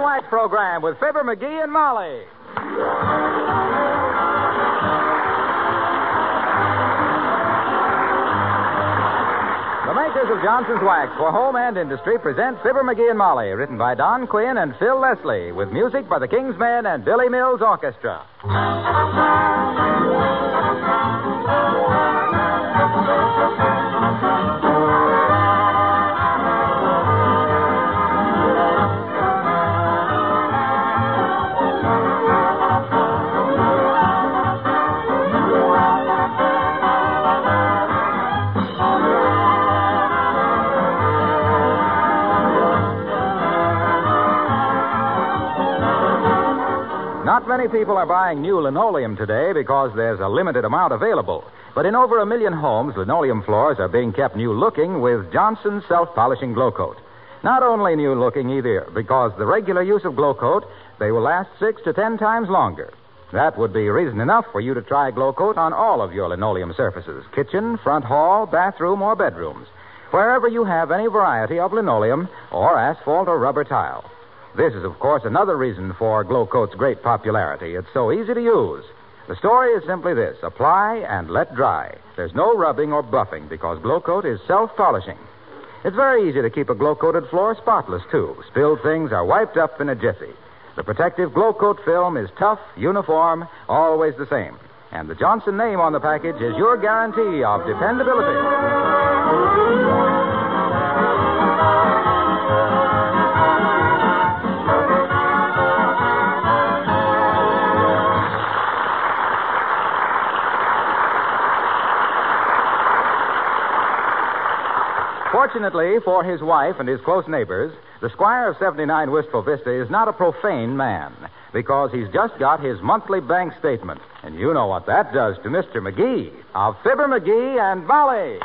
Wax program with Fibber McGee and Molly. The makers of Johnson's Wax for home and industry present Fibber McGee and Molly, written by Don Quinn and Phil Leslie, with music by the King's Men and Billy Mills Orchestra. Not many people are buying new linoleum today because there's a limited amount available. But in over 1 million homes, linoleum floors are being kept new-looking with Johnson's self-polishing Glow Coat. Not only new-looking either, because the regular use of Glow Coat, they will last 6 to 10 times longer. That would be reason enough for you to try Glow Coat on all of your linoleum surfaces, kitchen, front hall, bathroom, or bedrooms, wherever you have any variety of linoleum or asphalt or rubber tile. This is, of course, another reason for Glow Coat's great popularity. It's so easy to use. The story is simply this: apply and let dry. There's no rubbing or buffing because Glow Coat is self-polishing. It's very easy to keep a glow-coated floor spotless, too. Spilled things are wiped up in a jiffy. The protective Glow Coat film is tough, uniform, always the same. And the Johnson name on the package is your guarantee of dependability. Fortunately for his wife and his close neighbors, the Squire of 79 Wistful Vista is not a profane man because he's just got his monthly bank statement. And you know what that does to Mr. McGee of Fibber McGee and Molly.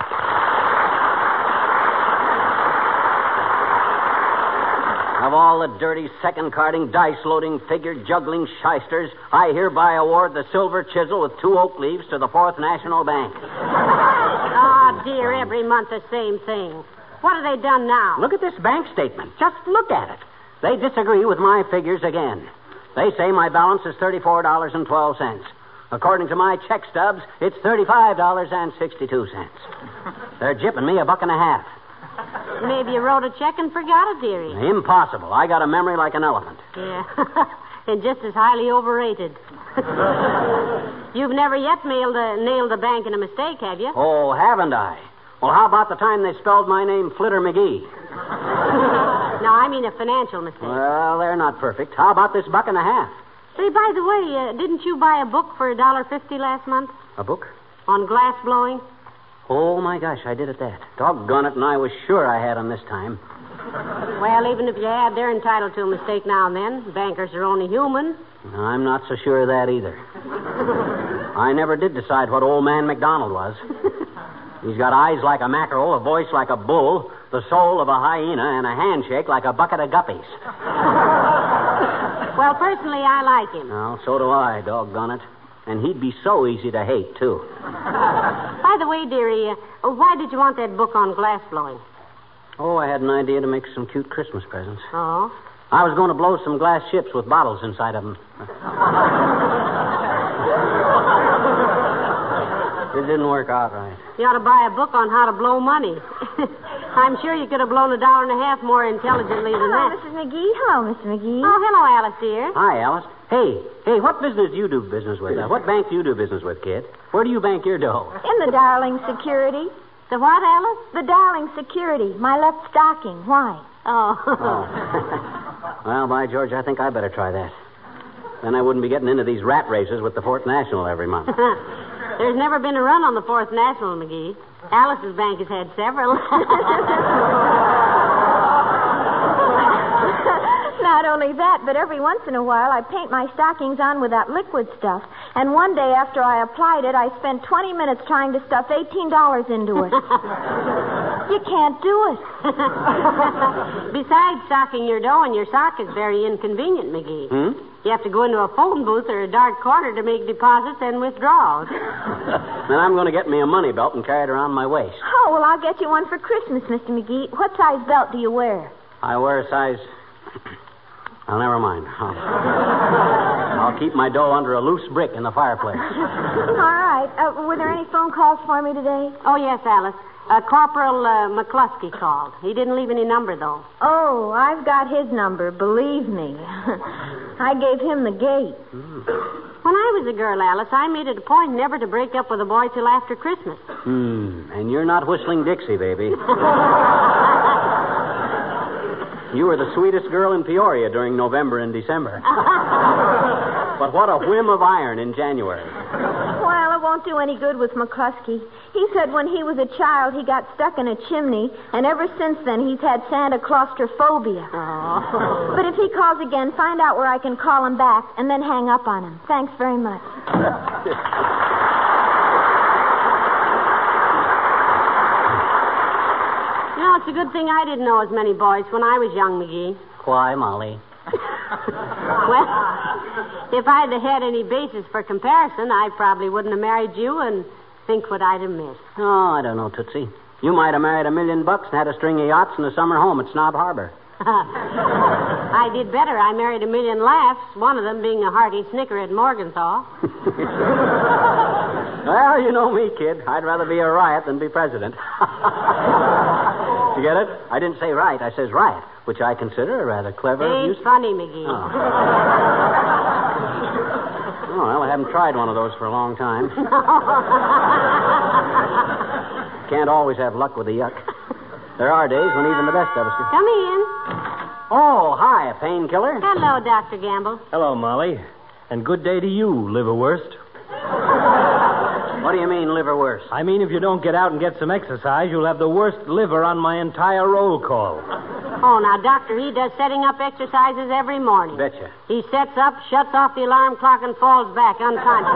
Of all the dirty second-carding, dice-loading, figure-juggling shysters, I hereby award the silver chisel with 2 oak leaves to the Fourth National Bank. Oh, dear, every month the same thing. What have they done now? Look at this bank statement. Just look at it. They disagree with my figures again. They say my balance is $34.12. According to my check stubs, it's $35.62. They're jipping me $1.50. Maybe you wrote a check and forgot it, dearie. Impossible. I got a memory like an elephant. Yeah, and just as highly overrated. You've never yet nailed a bank in a mistake, have you? Oh, haven't I? Well, how about the time they spelled my name Flitter McGee? No, I mean a financial mistake. Well, they're not perfect. How about this $1.50? Say, by the way, didn't you buy a book for $1.50 last month? A book? On glass blowing? Oh, my gosh, I did at that. Doggone it, and I was sure I had them this time. Well, even if you had, they're entitled to a mistake now and then. Bankers are only human. I'm not so sure of that either. I never did decide what old man McDonald was. He's got eyes like a mackerel, a voice like a bull, the soul of a hyena, and a handshake like a bucket of guppies. Well, personally, I like him. Well, so do I, doggone it. And he'd be so easy to hate, too. By the way, dearie, why did you want that book on glass blowing? Oh, I had an idea to make some cute Christmas presents. Oh? I was going to blow some glass ships with bottles inside of them. It didn't work out right. You ought to buy a book on how to blow money. I'm sure you could have blown $1.50 more intelligently than that. Hello, Mrs. McGee. Hello, Mr. McGee. Oh, hello, Alice, dear. Hi, Alice. Hey, what business do you do business with? What bank do you do business with, kid? Where do you bank your dough? In the Darling Security. The what, Alice? The Darling Security. My left stocking. Why? Oh. Well, by George, I think I better try that. Then I wouldn't be getting into these rat races with the Fourth National every month. There's never been a run on the Fourth National, McGee. Alice's bank has had several. Not only that, but every once in a while I paint my stockings on with that liquid stuff. And one day after I applied it, I spent 20 minutes trying to stuff $18 into it. You can't do it. Besides stocking your dough in your sock is very inconvenient, McGee. You have to go into a phone booth or a dark corner to make deposits and withdrawals. Then I'm going to get me a money belt and carry it around my waist. Oh, well, I'll get you one for Christmas, Mr. McGee. What size belt do you wear? I wear a size Well, never mind. I'll keep my dough under a loose brick in the fireplace. All right. Were there any phone calls for me today? Oh, yes, Alice. Corporal McCluskey called. He didn't leave any number, though. Oh, I've got his number, believe me. I gave him the gate. When I was a girl, Alice, I made it a point never to break up with a boy till after Christmas. And you're not whistling Dixie, baby. You were the sweetest girl in Peoria during November and December. But what a whim of iron in January. Well, it won't do any good with McCluskey. He said when he was a child, he got stuck in a chimney, and ever since then, he's had Santa claustrophobia. Oh. But if he calls again, find out where I can call him back, and then hang up on him. Thanks very much. You know, it's a good thing I didn't know as many boys when I was young, McGee. Why, Molly? Well, if I'd have had any basis for comparison, I probably wouldn't have married you, and think what I'd have missed. Oh, I don't know, Tootsie. You might have married $1 million and had a string of yachts and a summer home at Snob Harbor. I did better. I married 1 million laughs, one of them being a hearty snicker at Morgenthau. Well, you know me, kid. I'd rather be a riot than be president. You get it? I didn't say right. I says riot, which I consider a rather clever use. Ain't funny, McGee. Oh, well, I haven't tried one of those for a long time. Can't always have luck with the yuck. There are days when even the best of us can... Come in. Oh, hi, painkiller. Hello, Dr. Gamble. Hello, Molly. And good day to you, liverwurst. What do you mean, liverwurst? I mean, if you don't get out and get some exercise, you'll have the worst liver on my entire roll call. Oh, now, Doctor, he does setting up exercises every morning. Betcha. He sets up, shuts off the alarm clock, and falls back unconscious.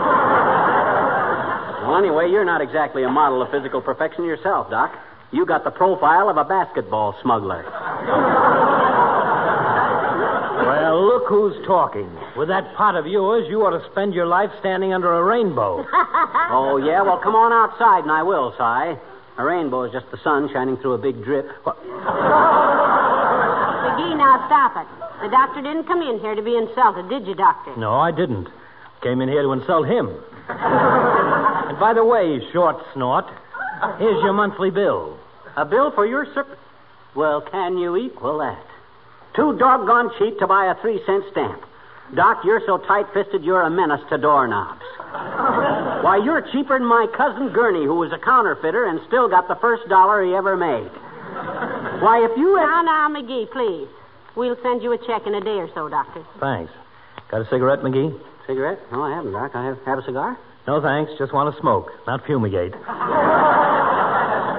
Well, anyway, you're not exactly a model of physical perfection yourself, Doc. You got the profile of a basketball smuggler. Well, look who's talking. With that pot of yours, you ought to spend your life standing under a rainbow. Oh, yeah? Well, come on outside, and I will, Si. A rainbow is just the sun shining through a big drip. McGee, now stop it. The doctor didn't come in here to be insulted, did you, Doctor? No, I didn't. Came in here to insult him. And by the way, short snort, here's your monthly bill. A bill for your Well, can you equal that? Too doggone cheap to buy a 3-cent stamp. Doc, you're so tight-fisted you're a menace to doorknobs. Why, you're cheaper than my cousin Gurney, who was a counterfeiter and still got the first dollar he ever made. Why, if you... Now, McGee, please. We'll send you a check in a day or so, Doctor. Thanks. Got a cigarette, McGee? Cigarette? No, I haven't, Doc. I have a cigar? No, thanks. Just want to smoke, not fumigate.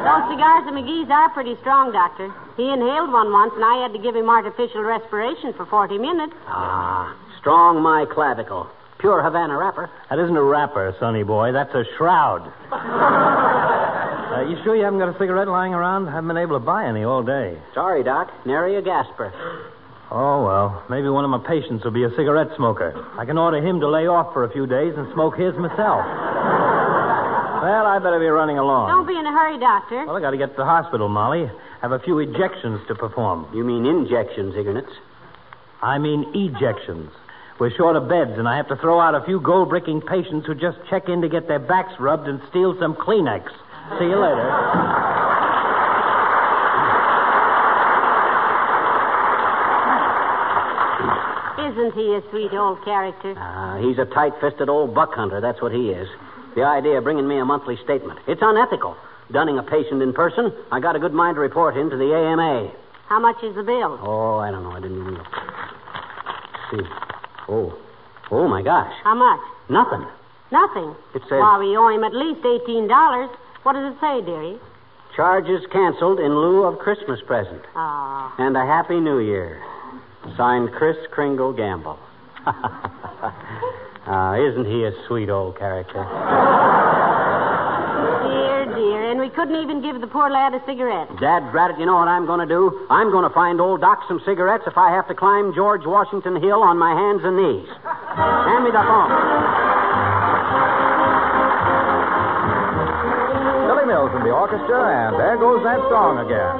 Those cigars of McGee's are pretty strong, Doctor. He inhaled one once, and I had to give him artificial respiration for 40 minutes. Ah, strong my clavicle. Pure Havana wrapper. That isn't a wrapper, sonny boy. That's a shroud. You sure you haven't got a cigarette lying around? Haven't been able to buy any all day. Sorry, Doc. Nary a gasper. Oh, well, maybe one of my patients will be a cigarette smoker. I can order him to lay off for a few days and smoke his myself. Well, I better be running along. Don't be in a hurry, Doctor. Well, I got to get to the hospital, Molly. Have a few ejections to perform. You mean injections, Ignatz? I mean ejections. We're short of beds, and I have to throw out a few gold-bricking patients who just check in to get their backs rubbed and steal some Kleenex. See you later. Isn't he a sweet old character? He's a tight-fisted old buck hunter. That's what he is. The idea of bringing me a monthly statement. It's unethical. Dunning a patient in person, I got a good mind to report him to the AMA. How much is the bill? Oh, I don't know. I didn't even look. Let's see. Oh, my gosh. How much? Nothing. Nothing. It says... Well, we owe him at least $18. What does it say, dearie? Charges canceled in lieu of Christmas present. Ah. And a Happy New Year. Signed, Kris Kringle Gamble. Isn't he a sweet old character? Dear. And we couldn't even give the poor lad a cigarette. Dad, drat it, you know what I'm going to do? I'm going to find old Doc some cigarettes if I have to climb George Washington Hill on my hands and knees. Hand me the phone. Billy Mills in the orchestra, and there goes that song again.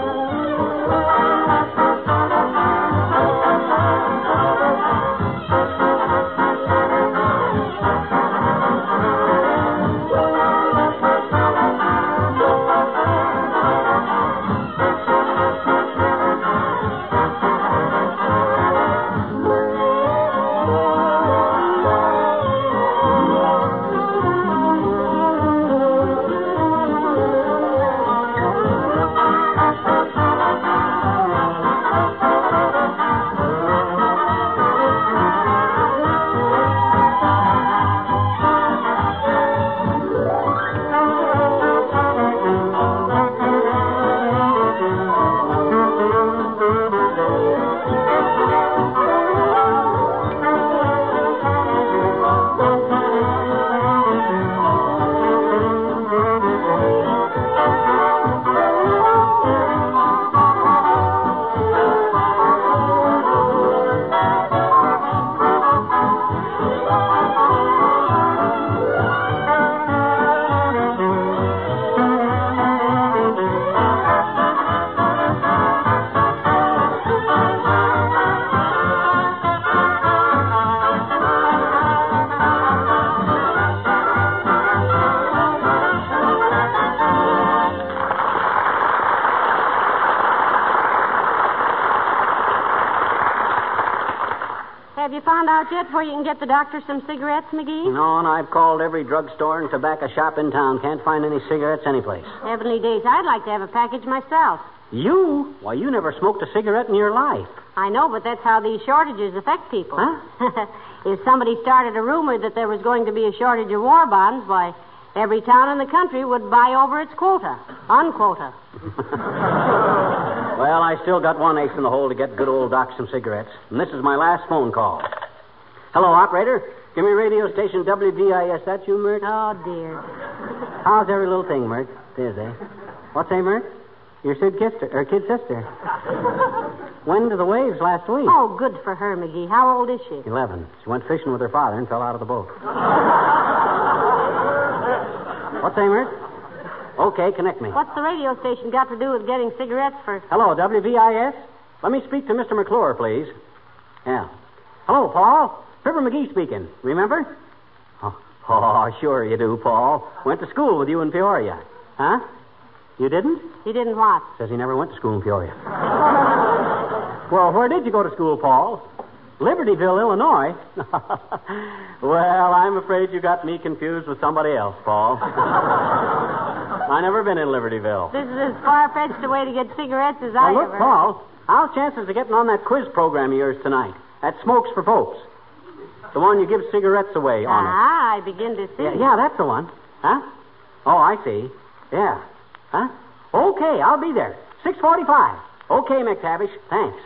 Have you found out yet where you can get the doctor some cigarettes, McGee? No, and I've called every drugstore and tobacco shop in town. Can't find any cigarettes anyplace. Heavenly days, I'd like to have a package myself. You? Why, you never smoked a cigarette in your life. I know, but that's how these shortages affect people. Huh? If somebody started a rumor that there was going to be a shortage of war bonds, why, every town in the country would buy over its quota. Unquota. Well, I still got one ace in the hole to get good old Doc some cigarettes. And this is my last phone call. Hello, operator. Give me radio station WDIS. That you, Mert? Oh, dear. How's every little thing, Mert? There's What's that, Mert? Your kid sister. Went to the waves last week. Oh, good for her, McGee. How old is she? 11. She went fishing with her father and fell out of the boat. What's that, Mert? Okay, connect me. What's the radio station got to do with getting cigarettes for... Hello, WVIS? Let me speak to Mr. McClure, please. Yeah. Hello, Paul. Fibber McGee speaking. Remember? Oh, sure you do, Paul. Went to school with you in Peoria. Huh? You didn't? He didn't what? Says he never went to school in Peoria. Well, where did you go to school, Paul? Libertyville, Illinois. Well, I'm afraid you got me confused with somebody else, Paul. I never been in Libertyville. This is as far-fetched a way to get cigarettes as I look, ever... Paul, how's chances of getting on that quiz program of yours tonight? That Smokes for Folks. The one you give cigarettes away on it. I begin to see. Yeah, that's the one. Huh? Oh, I see. Yeah. Huh? Okay, I'll be there. 6:45. Okay, McTavish. Thanks.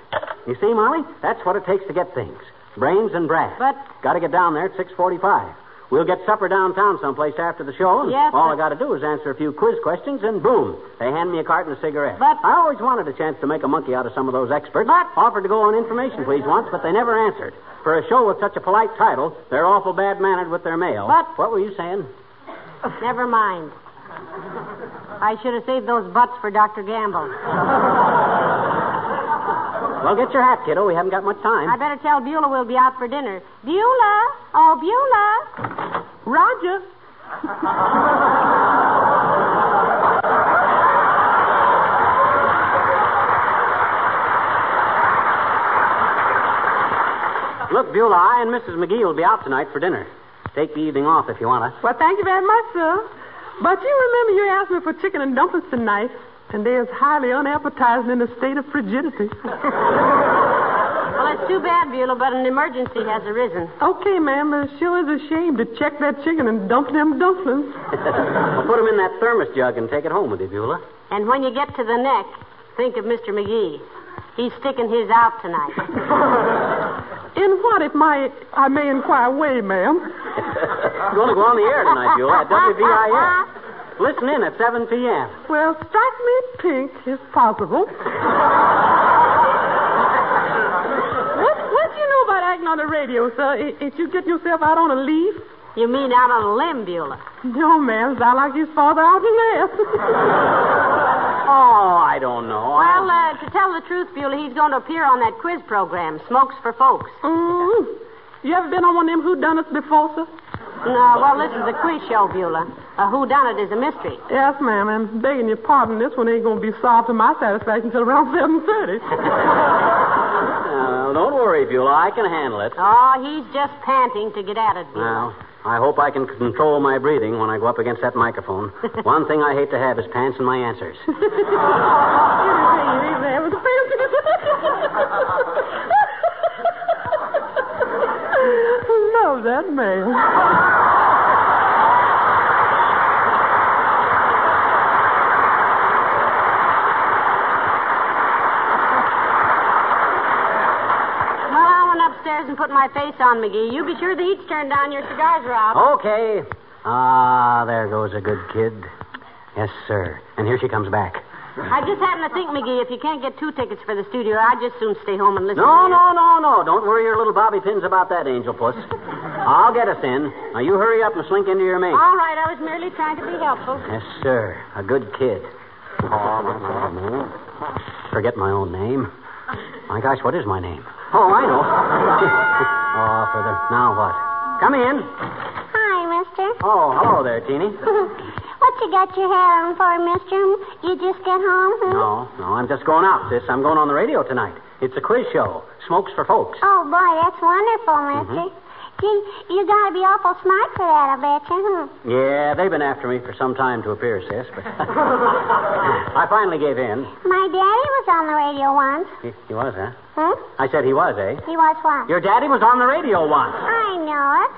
You see, Molly, that's what it takes to get things. Brains and brass. But... Got to get down there at 6:45. We'll get supper downtown someplace after the show, and yes, all I got to do is answer a few quiz questions, and boom, they hand me a carton of cigarettes. But... I always wanted a chance to make a monkey out of some of those experts. Offered to go on information, please, once, but they never answered. For a show with such a polite title, they're awful bad-mannered with their mail. But... What were you saying? Never mind. I should have saved those butts for Dr. Gamble. Well, get your hat, kiddo. We haven't got much time. I better tell Beulah we'll be out for dinner. Beulah! Oh, Beulah! Roger. Look, Beulah, I and Mrs. McGee will be out tonight for dinner. Take the evening off if you want to. Well, thank you very much, sir. But you remember you asked me for chicken and dumplings tonight, and they're as highly unappetizing in a state of frigidity. Well, it's too bad, Beulah, but an emergency has arisen. Okay, ma'am, it sure is a shame to check that chicken and dump them dumplings. Well, put them in that thermos jug and take it home with you, Beulah. And when you get to the neck, think of Mr. McGee. He's sticking his out tonight. In what, I may inquire, way, ma'am? You're going to go on the air tonight, Beulah, at WVIS. Listen in at 7 p.m. Well, strike me pink, if possible. What do you know about acting on the radio, sir? If you get yourself out on a leaf? You mean out on a limb, Beulah? No, ma'am. Sound like his father out in there. Oh, I don't know. Well, to tell the truth, Beulah, he's going to appear on that quiz program, Smokes for Folks. You ever been on one of them whodunits before, sir? No, well, this is a quiz show, Beulah. A whodunit is a mystery. Yes, ma'am. I'm begging your pardon. This one ain't going to be solved to my satisfaction until around 7:30. Don't worry, Beulah. I can handle it. Oh, he's just panting to get at it, Beulah. Well, I hope I can control my breathing when I go up against that microphone. One thing I hate to have is pants in my answers. Love that man. Upstairs and put my face on, McGee. You be sure the heat's turned down. Your cigars are out. Okay. Ah, there goes a good kid. Yes, sir. And here she comes back. I just happened to think, McGee, if you can't get 2 tickets for the studio, I'd just soon stay home and listen. No. Don't worry your little bobby pins about that, Angel Puss. I'll get us in. Now, you hurry up and slink into your mate. All right, I was merely trying to be helpful. Yes, sir. A good kid. Forget my own name. My gosh, what is my name? Oh, I know. Now what? Come in. Hi, mister. Oh, hello there, Teeny. What you got your hair on for, mister? You just get home, huh? No, I'm just going out, sis. I'm going on the radio tonight. It's a quiz show. Smokes for Folks. Oh, boy, that's wonderful, mister. Gee, you gotta be awful smart for that, I bet you. Yeah, they've been after me for some time to appear, sis, but I finally gave in. My daddy was on the radio once. He was, huh? Hmm? I said he was, eh? He was what? Your daddy was on the radio once. I know it.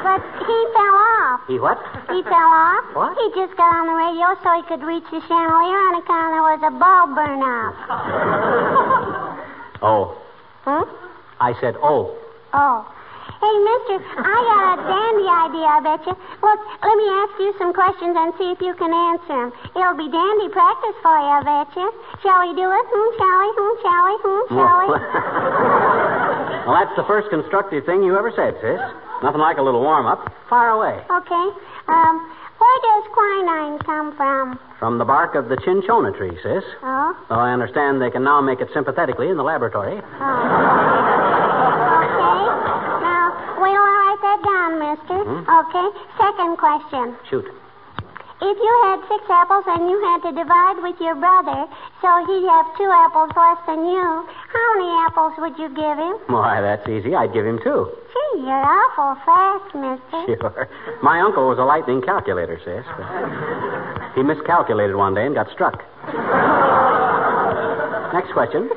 But he fell off. He what? He fell off. What? He just got on the radio so he could reach the chandelier on account there was a bulb burn out. Oh. Hmm? I said, oh. Oh. Hey, mister, I got a dandy idea, I bet you. Look, let me ask you some questions and see if you can answer them. It'll be dandy practice for you, I bet you. Shall we do it? Shall we? Shall we? Shall we? Well, that's the first constructive thing you ever said, sis. Nothing like a little warm-up. Fire away. Okay. Where does quinine come from? From the bark of the cinchona tree, sis. Oh? Though I understand they can now make it sympathetically in the laboratory. Okay. Now, wait till I write that down, mister. Okay. Second question. Shoot. If you had 6 apples and you had to divide with your brother, so he'd have 2 apples less than you, how many apples would you give him? Why, that's easy. I'd give him 2. Gee, you're awful fast, mister. Sure. My uncle was a lightning calculator, sis. But he miscalculated one day and got struck. Next question.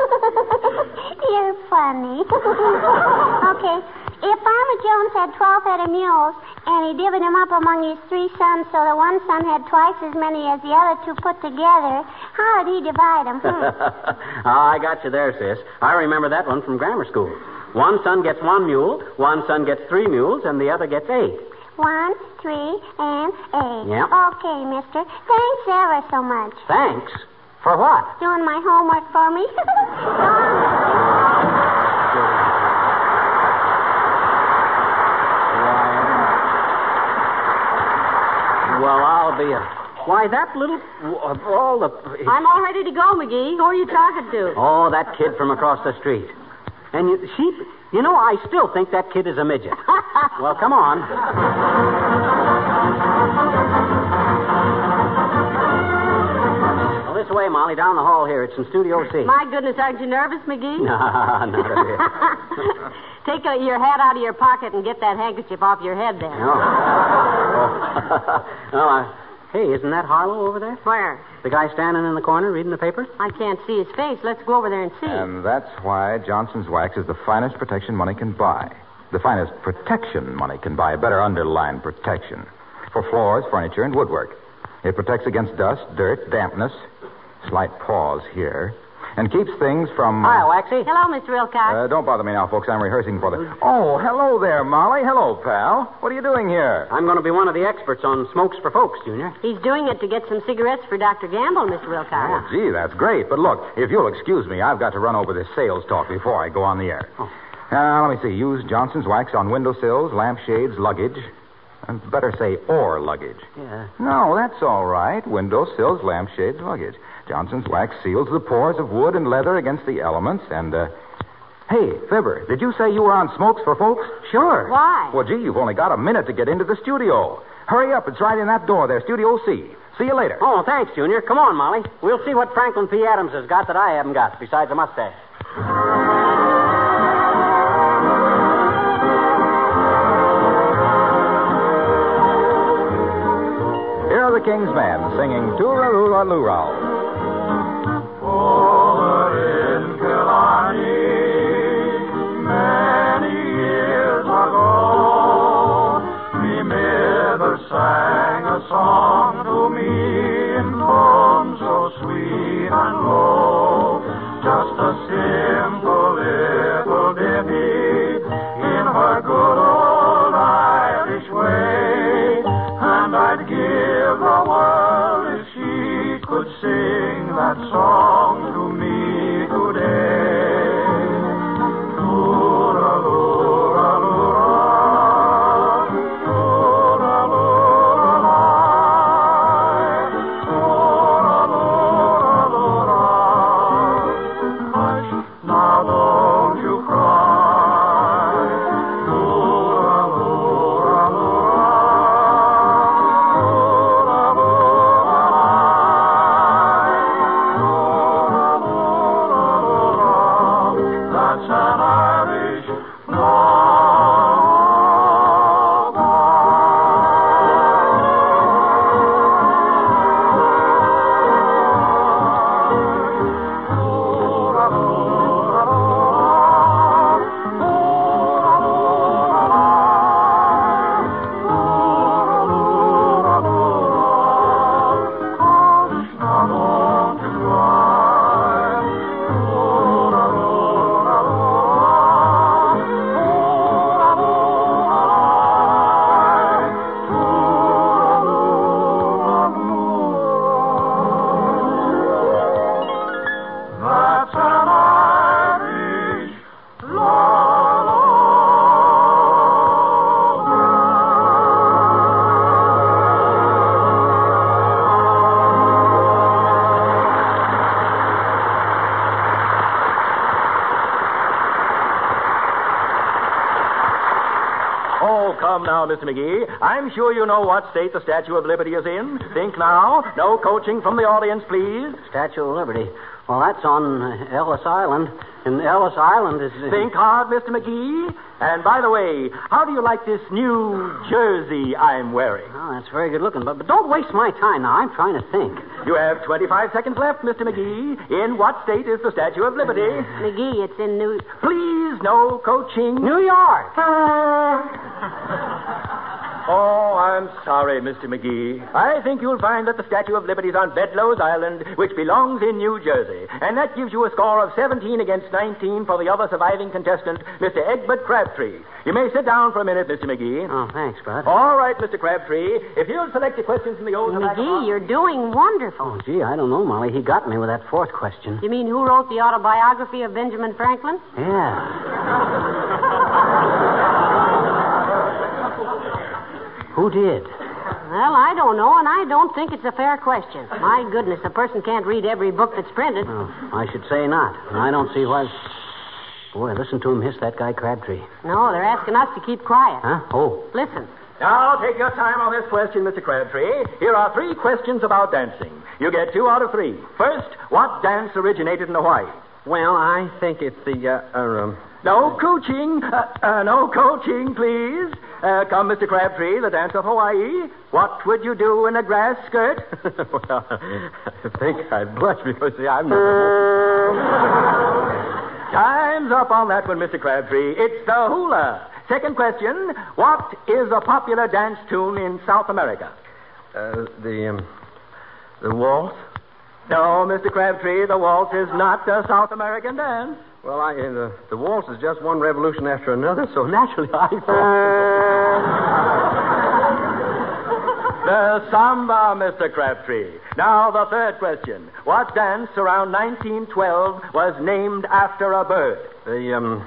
You're funny. Okay. If Farmer Jones had 12 head of mules, and he divided them up among his 3 sons so that one son had twice as many as the other 2 put together, how did he divide them? I got you there, sis. I remember that one from grammar school. One son gets 1 mule, one son gets 3 mules, and the other gets 8. 1, 3, and 8. Yep. Okay, mister. Thanks ever so much. Thanks? For what? Doing my homework for me. Well, I'll be Why, that little... all the... I'm all ready to go, McGee. Who are you talking to? Oh, that kid from across the street. And you know, I still think that kid is a midget. Well, come on. Well, this way, Molly, down the hall here. It's in Studio C. My goodness, aren't you nervous, McGee? No, not a bit. Take your hat out of your pocket and get that handkerchief off your head there. No. Hey, isn't that Harlow over there? Where? The guy standing in the corner reading the paper? I can't see his face. Let's go over there and see. And that's why Johnson's Wax is the finest protection money can buy. The finest protection money can buy. Better underline protection. For floors, furniture, and woodwork. It protects against dust, dirt, dampness. Slight pause here. And keeps things from... Hi, Waxy. Hello, Mr. Wilcox. Don't bother me now, folks. I'm rehearsing for the... Oh, hello there, Molly. Hello, pal. What are you doing here? I'm going to be one of the experts on smokes for folks, Junior. He's doing it to get some cigarettes for Dr. Gamble, Mr. Wilcox. Oh, gee, that's great. But look, if you'll excuse me, I've got to run over this sales talk before I go on the air. Oh. Let me see. Use Johnson's Wax on windowsills, lampshades, luggage. I'd better say or luggage. Yeah. No, that's all right. Windowsills, lampshades, luggage. Johnson's Wax seals the pores of wood and leather against the elements, and, Hey, Fibber, did you say you were on Smokes for Folks? Sure. Why? Well, gee, you've only got a minute to get into the studio. Hurry up. It's right in that door there, Studio C. See you later. Oh, thanks, Junior. Come on, Molly. We'll see what Franklin P. Adams has got that I haven't got, besides a mustache. Here are the King's Men singing Tooraloo-la-loo-row. Over in Killarney, many years ago, me mother sang a song to me in tones so sweet and low. Just a simple little ditty in her good old Irish way, and I'd give the world if she could sing that song to me today. Tooraloo-ra-loo-ra, tooraloo-ra-lie, tooraloo-ra-loo-ra. Hush, now don't you cry. Tooraloo-ra-loo-ra, Oh, come now, Mr. McGee. I'm sure you know what state the Statue of Liberty is in. Think now. No coaching from the audience, please. Statue of Liberty. Well, that's on Ellis Island. And Ellis Island is... Think hard, Mr. McGee. And by the way, how do you like this new jersey I'm wearing? Oh, that's very good looking. But don't waste my time now. I'm trying to think. You have 25 seconds left, Mr. McGee. In what state is the Statue of Liberty? McGee, it's in New... Please, no coaching. New York. Oh, I'm sorry, Mr. McGee. I think you'll find that the Statue of Liberty is on Bedloe's Island, which belongs in New Jersey. And that gives you a score of 17 against 19 for the other surviving contestant, Mr. Egbert Crabtree. You may sit down for a minute, Mr. McGee. Oh, thanks, Bud. All right, Mr. Crabtree. If you'll select your questions from the old... McGee, you're doing wonderful. Oh, gee, I don't know, Molly. He got me with that fourth question. You mean who wrote the autobiography of Benjamin Franklin? Yeah. Who did? Well, I don't know, and I don't think it's a fair question. My goodness, a person can't read every book that's printed. Oh, I should say not. And I don't see why... Boy, listen to him hiss that guy Crabtree. No, they're asking us to keep quiet. Huh? Oh. Listen. Now, take your time on this question, Mr. Crabtree. Here are 3 questions about dancing. You get 2 out of 3. First, what dance originated in Hawaii? Well, I think it's the, No coaching. No coaching, please. Come, Mr. Crabtree, the dance of Hawaii. What would you do in a grass skirt? Well, I think I'd blush because, see, I'm not... Time's up on that one, Mr. Crabtree. It's the hula. Second question, what is a popular dance tune in South America? The waltz? No, Mr. Crabtree, the waltz is not a South American dance. Well, the waltz is just one revolution after another, so naturally I thought... The samba, Mr. Crabtree. Now, the third question. What dance around 1912 was named after a bird? The,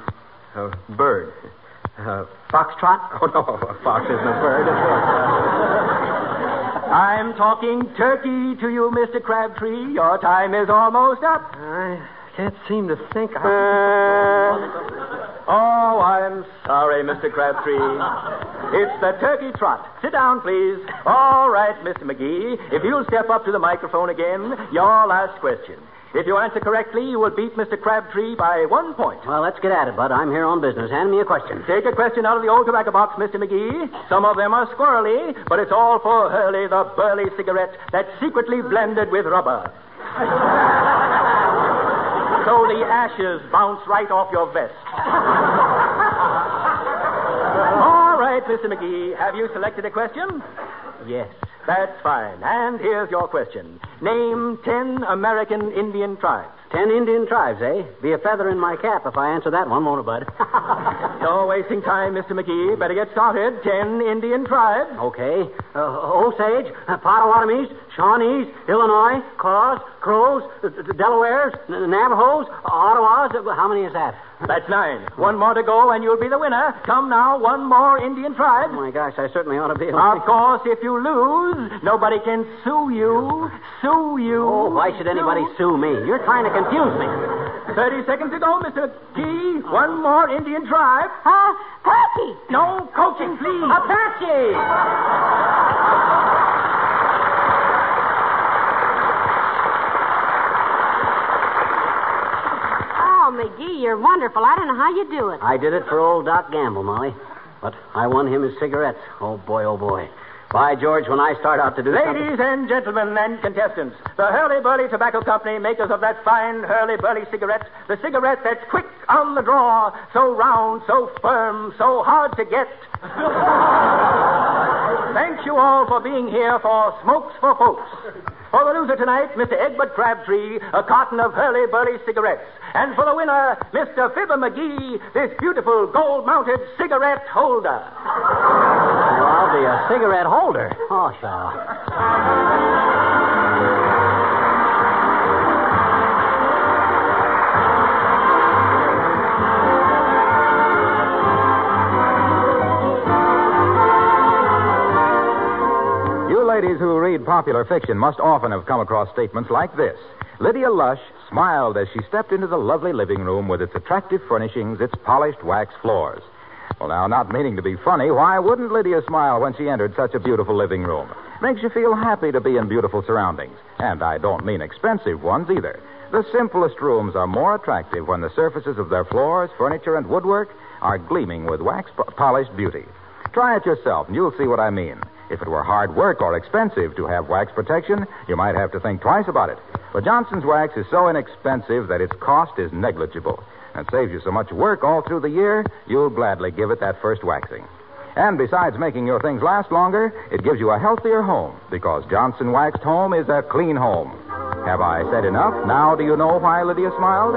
bird. Foxtrot? Oh, no, a fox isn't a bird. I'm talking turkey to you, Mr. Crabtree. Your time is almost up. I can't seem to think. Oh, I'm sorry, Mr. Crabtree. It's the turkey trot. Sit down, please. All right, Mr. McGee. If you'll step up to the microphone again, your last question. If you answer correctly, you will beat Mr. Crabtree by 1 point. Well, let's get at it, Bud. I'm here on business. Hand me a question. Take a question out of the old tobacco box, Mr. McGee. Some of them are squirrely, but it's all for Hurley, the burly cigarette that's secretly blended with rubber. So the ashes bounce right off your vest. All right, Mr. McGee, have you selected a question? Yes. That's fine. And here's your question. Name 10 American Indian tribes. 10 Indian tribes, eh? Be a feather in my cap if I answer that one, won't it, Bud? No wasting time, Mr. McGee. Better get started. 10 Indian tribes. Okay. Osage, Potawatomis, Shawnees, Illinois, Crows, Delawares, Navajos, Ottawas. How many is that? That's 9. 1 more to go, and you'll be the winner. Come now, 1 more Indian tribe. Oh, my gosh, I certainly ought to be... Of course, if you lose, nobody can sue you. Sue you. Oh, why should anybody sue me? You're trying to confuse me. 30 seconds to go, Mr. Key. 1 more Indian tribe. Apache! No coaching, please. Apache! Oh, McGee, you're wonderful. I don't know how you do it. I did it for old Doc Gamble, Molly. But I won him his cigarettes. Oh, boy, oh, boy. By George, when I start out to do Ladies and gentlemen and contestants, the Hurley-Burley Tobacco Company, makers of that fine Hurley-Burley cigarette, the cigarette that's quick on the draw, so round, so firm, so hard to get. Thanks you all for being here for Smokes for Folks. For the loser tonight, Mr. Egbert Crabtree, a carton of Hurley-Burley cigarettes. And for the winner, Mr. Fibber McGee, this beautiful gold-mounted cigarette holder. Well, I'll be a cigarette holder. Oh, sure. Ladies who read popular fiction must often have come across statements like this. Lydia Lush smiled as she stepped into the lovely living room with its attractive furnishings, its polished wax floors. Well, now, not meaning to be funny, why wouldn't Lydia smile when she entered such a beautiful living room? Makes you feel happy to be in beautiful surroundings. And I don't mean expensive ones either. The simplest rooms are more attractive when the surfaces of their floors, furniture, and woodwork are gleaming with wax-polished beauty. Try it yourself, and you'll see what I mean. If it were hard work or expensive to have wax protection, you might have to think twice about it. But Johnson's Wax is so inexpensive that its cost is negligible. And saves you so much work all through the year, you'll gladly give it that first waxing. And besides making your things last longer, it gives you a healthier home, because Johnson Waxed Home is a clean home. Have I said enough? Now do you know why Lydia smiled?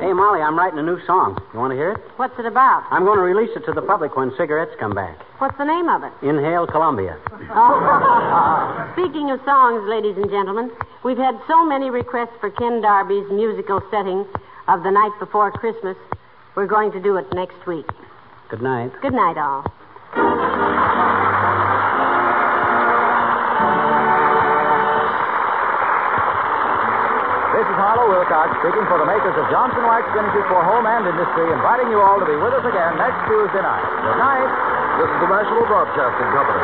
Hey, Molly, I'm writing a new song. You want to hear it? What's it about? I'm going to release it to the public when cigarettes come back. What's the name of it? Inhale Columbia. Oh. Speaking of songs, ladies and gentlemen, we've had so many requests for Ken Darby's musical setting of The Night Before Christmas. We're going to do it next week. Good night. Good night, all. This is Harlow Wilcox speaking for the makers of Johnson Wax Finishes for Home and Industry, inviting you all to be with us again next Tuesday night. Good night. This is the National Broadcasting Company.